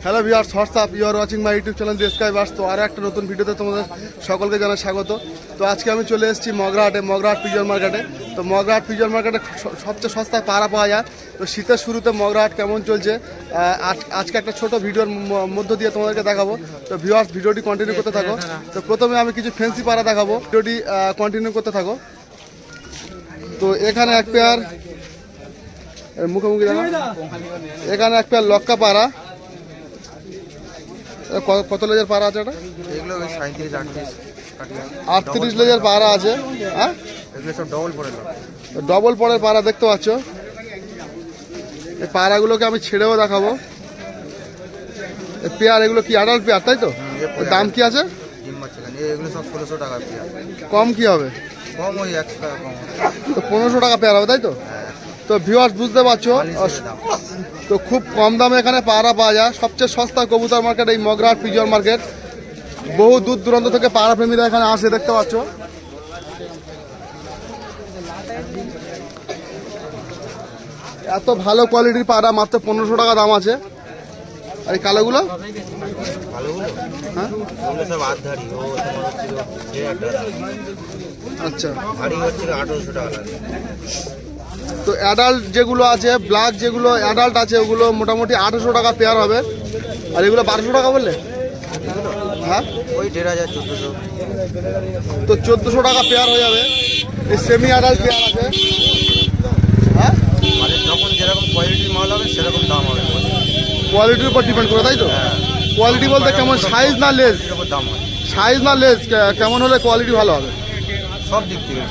Hello viewers, what's up, you are watching my YouTube channel Desh sky bus. তো আরও একটা নতুন ভিডিওতে তোমাদের সকলকে জানাই স্বাগত। তো আজকে আমি চলে এসেছি মগরাহাটে, মগরাহাট পিজন মার্কেটে। তো মগরাহাট পিজন মার্কেটে সবচেয়ে সস্তায় পাড়া পাওয়া যায়। তো শীতের শুরুতে মগরাহাট কেমন চলছে আজকে একটা ছোট ভিডিওর মধ্য দিয়ে তোমাদেরকে দেখাবো। তো ভিউয়ার্স, ভিডিওটি কন্টিনিউ করতে থাকো। তো প্রথমে আমি কিছু ফ্যান্সি পাড়া দেখাবো, ভিডিওটি কন্টিনিউ করতে থাকো। তো এখানে এক পেয়ার মুখোমুখি দেখা, এখানে এক পেয়ার লক্কা পাড়া। কত লেজের পাড়া আছে? এটা 38 লেজের পাড়া আছে। হ্যাঁ, ডবল পরের পাড়া দেখতে পাচ্ছ। এই পাড়াগুলোকে আমি ছেড়েও দেখাবো। পেয়ার এগুলো কি অ্যাডাল্ট পেয়ার, তাই তো? দাম কি আছে? কম কি হবে? তো 1500 টাকা পেয়ার হবে, তাই তো? তো ভিউয়ার্স, বুঝতে পারছো তো খুব কম দামে এখানে পাড়া পাওয়া যায়। সবচেয়ে সস্তা কবুতর মার্কেট এই মগরাহাট পিজন মার্কেট। বহু দূর দূরান্ত থেকে পাড়া প্রেমীরা এখানে আসে, দেখতে পাচ্ছ। এত ভালো কোয়ালিটির পাড়া, মাত্র 1500 টাকা দাম আছে। আর এই কালোগুলো? হ্যাঁ, আচ্ছা। তো অ্যাডাল্ট যেগুলো আছে, ব্ল্যাক যেগুলো অ্যাডাল্ট আছে, ওগুলো মোটামুটি 800 টাকা পেয়ার হবে। আর এগুলো 1200 টাকা বললে? হ্যাঁ, ওই 1400। তো 1400 টাকা পেয়ার হয়ে যাবে। এই সেমি অ্যাডাল্ট পেয়ার আছে। হ্যাঁ, যখন যেরকম কোয়ালিটির মাল হবে সেরকম দাম হবে। কোয়ালিটির উপর ডিপেন্ড করে, তাই তো? কোয়ালিটি বলতে কেমন, সাইজ না লেজ? দাম হয় সাইজ না লেজ কেমন হলে কোয়ালিটি ভালো হবে? সব দিক থেকে,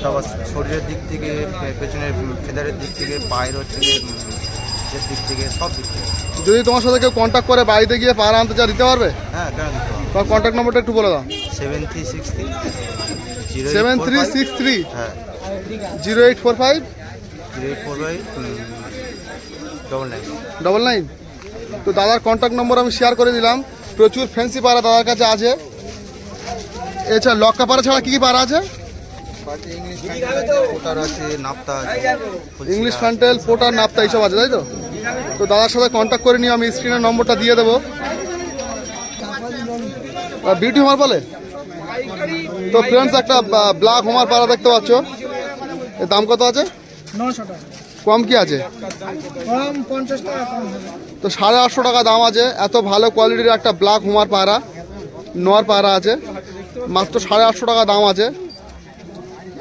তারপর শরীরের দিক থেকে, পেছনের ফেদারের দিক থেকে, পায়ের হচ্ছে দিক থেকে, সব দিক থেকে। যদি তোমার সাথে কেউ কন্ট্যাক্ট করে বাড়িতে গিয়ে পাড়া আনতে চা, দিতে পারবে? হ্যাঁ, কেন দিতে পারবে। তোমার কন্ট্যাক্ট নম্বরটা একটু বলে দাও। 7363 হ্যাঁ 0845 99। তো দাদার কন্ট্যাক্ট নম্বর আমি শেয়ার করে দিলাম। প্রচুর ফ্যান্সি পাড়া দাদার কাছে আছে। এছাড়া লক্কা পাড়া ছাড়া কি কি পাড়া আছে? ইংলিশ ফ্যান্টেল, পোটার, নাপ্তা এইসব আছে, তাই তো? তো দাদার সাথে কন্ট্যাক্ট করে নিয়ে আমি স্ক্রিনের নম্বরটা দিয়ে দেবো। বিউটি হোমার বলে। তো ফ্রেন্ডস, একটা ব্ল্যাক হোমার পাড়া দেখতে পাচ্ছ। এর দাম কত আছে? 900 টাকা। কম কি আছে? কম 50 টাকা কম হবে। তো 850 টাকা দাম আছে। এত ভালো কোয়ালিটির একটা ব্ল্যাক হোমার পাড়া, নোয়ার পাড়া আছে, মাত্র 850 টাকা দাম আছে।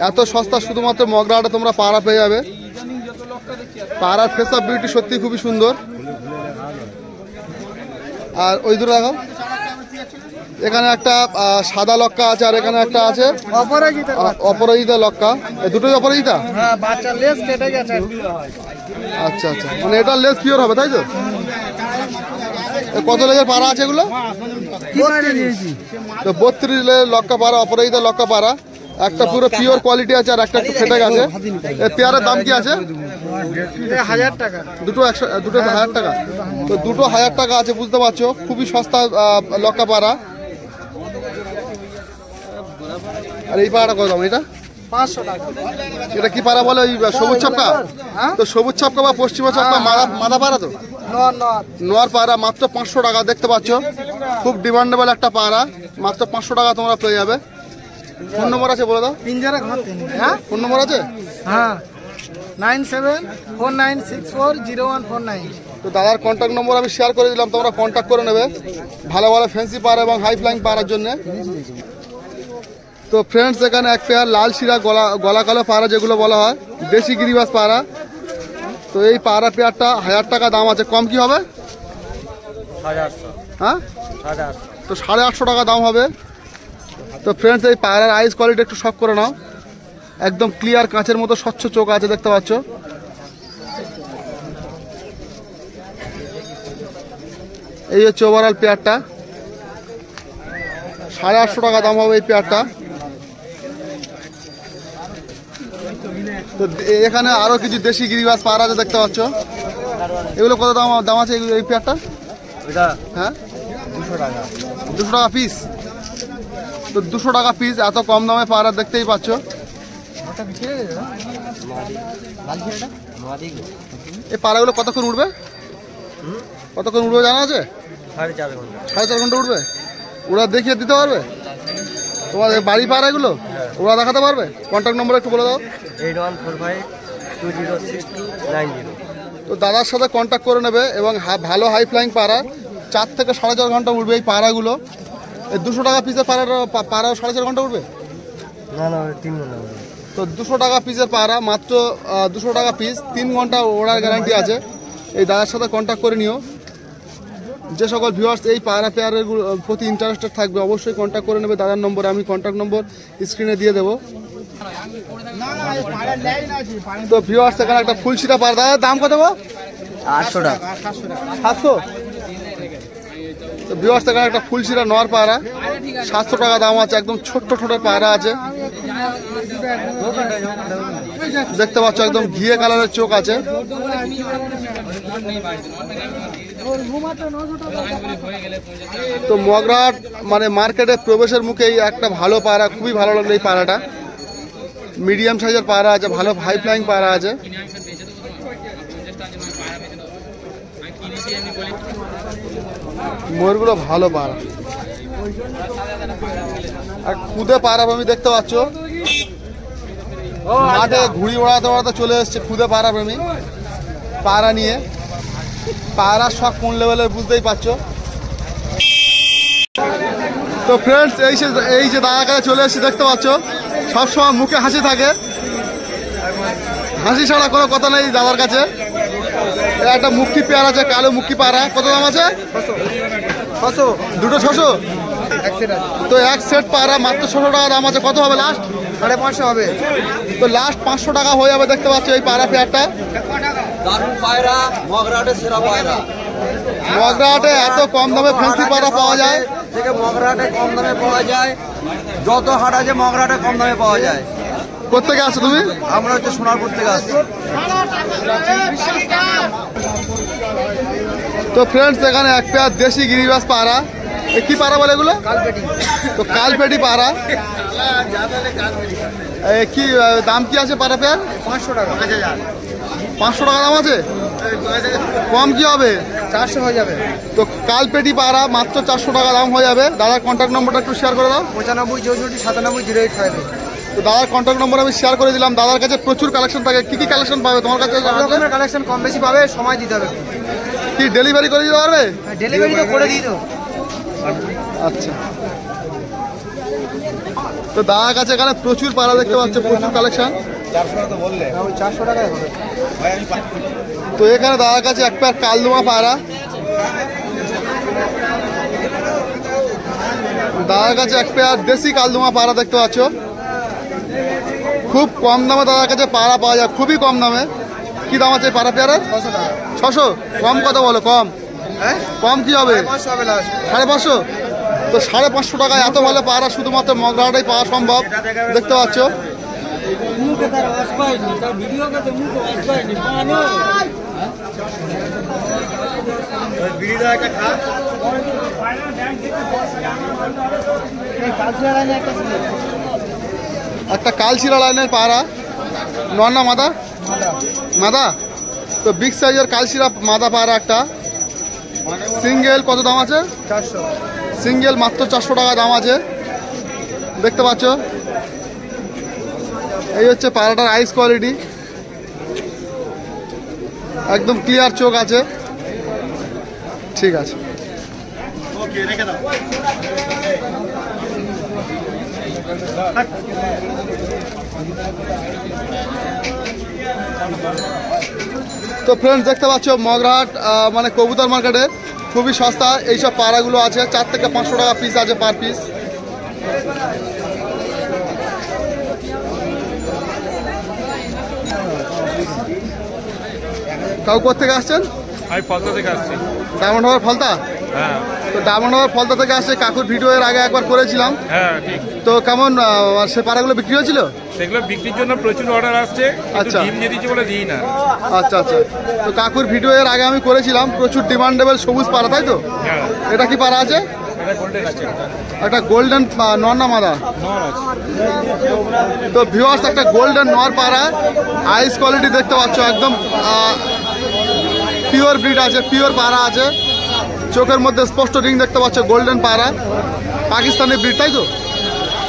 এত সস্তা শুধুমাত্র মগরাহাটে তোমরা পাড়া পেয়ে যাবে। পাড়ার ফেস অফ বিউটি সত্যি খুবই সুন্দর। আর ওই দূরে দেখো, এখানে একটা সাদা লক্কা আছে, আর এখানে একটা আছে অপরাজিতা লক্কা। দুটোই অপরাজিতা? হ্যাঁ, বাচ্চা লেজ কেটে গেছে। আচ্ছা আচ্ছা, মানে এটা লেজ পিওর হবে, তাই তো? কত লেজের পাড়া আছে এগুলো? তো 32 লেজের লক্কা পাড়া, অপরাজিতা লক্কা পাড়া। একটা পুরো পিওর কোয়ালিটি আছে, আর একটা একটু ফেটে গেছে। এর পেয়ারের দাম কি আছে? 1000 টাকা। দুটো 1000 টাকা। তো দুটো 1000 টাকা আছে, বুঝতে পারছো। খুবই সস্তা লক্কা পাড়া। আর এই পাড়াটা কত দাম? এটা 500 টাকা। এটা কি পাড়া বলে? ওই সবুজ ছাপকা? তো সবুজ ছাপকা বা পশ্চিমা ছাপকা মাদা পাড়া তো? নোয়ার পাড়া, মাত্র 500 টাকা। দেখতে পাচ্ছ, খুব ডিমান্ডেবল একটা পাড়া। মাত্র 500 টাকা তোমরা পেয়ে যাবে। ফোন নম্বর আছে বলে দাও। পিঞ্জারা ঘর তিন। হ্যাঁ, ফোন নম্বর আছে? হ্যাঁ, 9749640149। তো দাদার কন্ট্যাক্ট নম্বর আমি শেয়ার করে দিলাম, তোমরা কন্ট্যাক্ট করে নেবে ভালো ভালো ফ্যান্সি পাড়া এবং হাই ফ্লাইং পাড়ার জন্য। তো ফ্রেন্ডস, এখানে এক পেয়ার লাল শিরা গলা কালো পাড়া যেগুলো বলা হয়, দেশি গিরিবাস পাড়া। তো এই পাড়া পেয়ারটা 1000 টাকা দাম আছে। কম কি হবে? হ্যাঁ, তো 850 টাকা দাম হবে। তো ফ্রেন্ডস, এই পাড়ার আইস কোয়ালিটি একটু শক করে নাও। একদম ক্লিয়ার কাঁচের মতো স্বচ্ছ চোখ আছে, দেখতে পাচ্ছ। এই হচ্ছে ওভারঅল পেয়ারটা। 850 টাকা দাম হবে এই পেয়ারটা। তো এখানে আরো কিছু দেশি গিরিবাস পাড়া আছে, দেখতে পাচ্ছ। এগুলো কত দাম আছে এই পেয়ারটা? হ্যাঁ, 200 টাকা পিস। তো 200 টাকা পিস, এত কম দামে পাড়া দেখতেই পাচ্ছ। এই পাড়াগুলো কতক্ষণ উঠবে? কতক্ষণ উঠবে জানা আছে? 4.5 ঘন্টা। 4.5 ঘন্টা উঠবে? ওরা দেখিয়ে দিতে পারবে তোমাদের বাড়ি পাড়া এগুলো? ওরা দেখাতে পারবে? কন্ট্যাক্ট নম্বর একটু বলে দাও। 8145206290। তো দাদার সাথে কন্ট্যাক্ট করে নেবে এবং ভালো হাই ফ্লাইং পাড়া 4 থেকে 4.5 ঘন্টা উঠবে এই পাড়াগুলো। এই 200 টাকা পিসের পাড়া 4.5 ঘন্টা উঠবে? না 3 ঘন্টা। তো 200 টাকা পিসের পাড়া মাত্র 200 টাকা পিস, 3 ঘন্টা ওড়ার গ্যারান্টি আছে। এই দাদার সাথে কন্ট্যাক্ট করে নিও। যে সকল ভিউয়ার্স এই পায়রা পেয়ারের প্রতি ইন্টারেস্টেড থাকবে অবশ্যই কন্ট্যাক্ট করে নেবে দাদার নম্বরে। আমি কন্ট্যাক্ট নম্বর স্ক্রিনে দিয়ে দেবো। তো ভিউয়ার্স এখানে একটা ফুলশিরা পায়রা, দাদার দাম কত গো? 800 টাকা। 700? তো ভিউয়ার্স এখানে একটা ফুলশিরা নর পায়রা 700 টাকা দাম আছে। একদম ছোট্ট ছোট্ট পায়রা আছে, দেখতে পাচ্ছ একদম ঘিয়ে কালারের চোখ আছে। তো মগরাহাট মানে মার্কেটে প্রবেশের মুখেই একটা ভালো পায়রা, খুবই ভালো লাগলো এই পায়রাটা। মিডিয়াম সাইজের পায়রা আছে, ভালো হাই ফ্লাইং পায়রা আছে। ময়ূরগুলো ভালো পায়রা আর খুদে পায়রা আমি দেখতে পাচ্ছ মাঠে ঘুড়ি ওড়াতে ওড়াতে চলে এসছে খুদে পায়রা প্রেমী পায়রা নিয়ে। পায়রার শখ কোন লেভেলের বুঝতেই পারছো। তো ফ্রেন্ডস এই যে দাদার কাছে চলে এসেছি দেখতে পাচ্ছ, সবসময় মুখে হাসি থাকে, হাসি ছাড়া কোনো কথা নেই দাদার কাছে। একটা মুক্তি পেয়ারা আছে, কালো মুক্তি পায়রা, কত দাম আছে? 600। দুটো 600? তো এক সেট পায়রা মাত্র 600 টাকা দাম আছে। কত হবে লাস্ট? 550 হবে। তো লাস্ট 500 টাকা হয়ে যাবে। দেখতে পাচ্ছ এই পায়রা পেয়ারটা দারুণ পায়রা, মগরাহাটের সেরা পায়রা। মগরাহাটে এত কম দামে ফ্যান্সি পায়রা পাওয়া যায়? থেকে মগরাহাটে কম দামে পাওয়া যায়, যত হাট আছে মগরাহাটে কম দামে পাওয়া যায়। কোথেকে আসছো তুমি? আমরা হচ্ছে সোনারপুর থেকে আসছি। তো ফ্রেন্ডস এখানে এক পেয়ার দেশি গিরিবাস পায়রা, কি পায়রা বলে এগুলো? কালপেটি। তো কালপেটি পায়রা কি দাম কি আছে পায়রা পেয়ার? 500 টাকা। 500 টাকা দাম আছে? কম কি হবে? 400 হয়ে যাবে। তো কালপেটি পায়রা মাত্র 400 টাকা দাম হয়ে যাবে। দাদার কন্ট্যাক্ট নম্বরটা একটু শেয়ার করে দাও। 95 64 97 08 তো দাদার কন্ট্যাক্ট নম্বর আমি শেয়ার করে দিলাম। দাদার কাছে প্রচুর কালেকশন থাকে, কি কি কালেকশন পাবে তোমার কাছে? সব রকমের কালেকশন কম বেশি পাবে, সময় দিতে হবে। কি ডেলিভারি করে দিতে পারবে? ডেলিভারি তো করে দিই তো। আচ্ছা, তো দাদার কাছে এখানে প্রচুর পায়রা দেখতে পাচ্ছ, প্রচুর কালেকশন। 400 টাকায় হবে। তো এখানে দাদার কাছে এক পেয়ার কালদমা পায়রা, দাদার কাছে এক পেয়ার দেশি কালদমা পায়রা দেখতে পাচ্ছ। খুব কম দামে দাদার কাছে পায়রা পাওয়া যায়, খুবই কম দামে। কি দাম আছে পায়রা পেয়ারের? 600 টাকা। 600? কম কত বলো? কম হ্যাঁ, কম কি হবে? 500 হবে লাস্ট। 550? তো 550 টাকায় এত ভালো পায়রা শুধুমাত্র মগরাহাটেই পাওয়া সম্ভব, দেখতে পাচ্ছ। একটা কালচিরা লাইনের পায়রা, নর না মাদা? মাদা। তো বিগ সাইজের কালচিরা মাদা পায়রা একটা, সিঙ্গেল কত দাম আছে? 400। সিঙ্গেল মাত্র 400 টাকা দাম আছে, দেখতে পাচ্ছ। এই হচ্ছে পায়রাটার আইস কোয়ালিটি, একদম ক্লিয়ার চোখ আছে। ঠিক আছে, তো ফ্রেন্ডস দেখতে পাচ্ছ মগরাহাট মানে কবুতর মার্কেটে খুবই সস্তা এইসব পায়রাগুলো আছে। 4 থেকে 500 টাকা পিস আছে পার পিস। কাউ কোথা থেকে আসছেন? আমি ফলতা থেকে আসছি। ডায়মন্ড হারবার ফলতা? হ্যাঁ তো ডায়মন্ড হারবার ফলতা থেকে আসছে। কাকুর ভিডিও এর আগে একবার করেছিলাম, হ্যাঁ ঠিক। তো কেমন সে পায়রাগুলো বিক্রি হয়েছিল? সেগুলো বিক্রির জন্য প্রচুর অর্ডার আসছে, কিন্তু আচ্ছা। ডিম দিয়ে দিচ্ছি বলে দিই না। আচ্ছা আচ্ছা, তো কাকুর ভিডিও এর আগে আমি করেছিলাম, প্রচুর ডিমান্ডেবল সবুজ পায়রা, তাই তো? হ্যাঁ, এটা কি পায়রা আছে? এটা গোল্ডেন আছে। একটা গোল্ডেন নর না মাদা? নর আছে। তো ভিউয়ার্স একটা গোল্ডেন নর পায়রা, আইস কোয়ালিটি দেখতে পাচ্ছ, একদম পিওর ব্রিড আছে, পিওর পায়রা আছে। চোখের মধ্যে স্পষ্ট রিং দেখতে পাচ্ছ, গোল্ডেন পায়রা, পাকিস্তানি ব্রিড, তাই তো?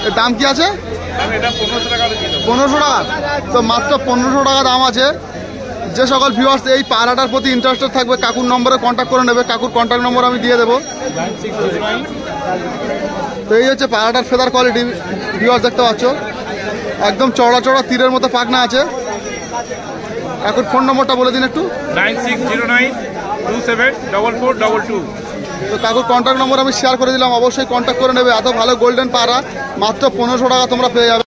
এর দাম কি আছে? আমি এটা 1500 টাকা দিয়ে দেবো। 1500 টাকা। তো মাত্র 1500 টাকা দাম আছে। যে সকল ভিউয়ার্স এই পায়রাটার প্রতি ইন্টারেস্টেড থাকবে কাকুর নম্বরে কন্ট্যাক্ট করে নেবে। কাকুর কন্ট্যাক্ট নম্বর আমি দিয়ে দেবো। 9609। তো এই হচ্ছে পায়রাটার ফেদার কোয়ালিটি, ভিউয়ার্স দেখতে পাচ্ছ, একদম চড়া চড়া তীরের মতো পাখনা আছে। কাকুর ফোন নম্বরটা বলে দিন একটু। 9609274422। তো কাকুর কন্ট্যাক্ট নম্বর আমি শেয়ার করে দিলাম, অবশ্যই কন্ট্যাক্ট করে নেবে। এত ভালো গোল্ডেন পায়রা মাত্র 1500 টাকা তোমরা পেয়ে যাবে।